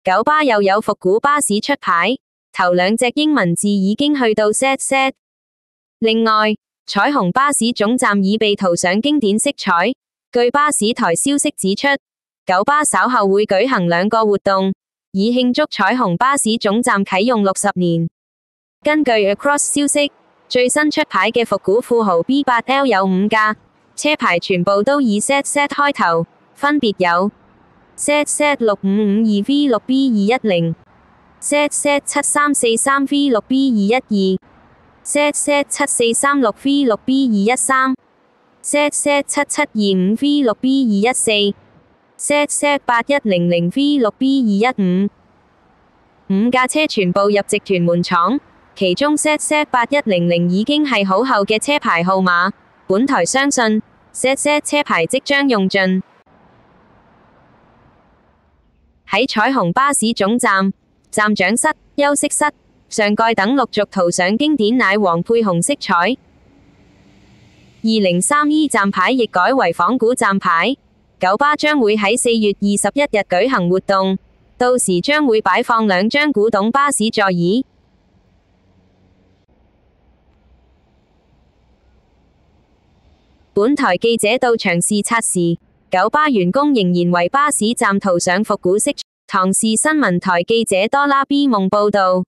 九巴又有復古巴士出牌，頭兩隻英文字已經去到 ZZ。另外，彩虹巴士總站已被塗上經典色彩。據巴士台消息指出，九巴稍後會舉行2個活動，以慶祝彩虹巴士總站啟用60年。根據 Across 消息，最新出牌嘅復古富豪 B8L 有5架，車牌全部都以 ZZ 開頭，分別有 ZZ6552V6B210、ZZ7343V6B212、ZZ7436V6B213、ZZ7725V6B214、ZZ8100V6B215。5架車全部入籍屯門廠，其中 ZZ8100 已經係好後嘅車牌號碼。本台相信 ZZ 車牌即將用盡。喺彩虹巴士總站、站長室、休息室、上蓋等陸續塗上經典奶黃配紅色彩。203E 站牌亦改為仿古站牌。九巴將會喺4月21日舉行活動，到時將會擺放2張古董巴士座椅。本台記者到場視察時，九巴員工仍然為巴士站塗上復古色彩。唐氏新聞台記者多拉 B 夢報道。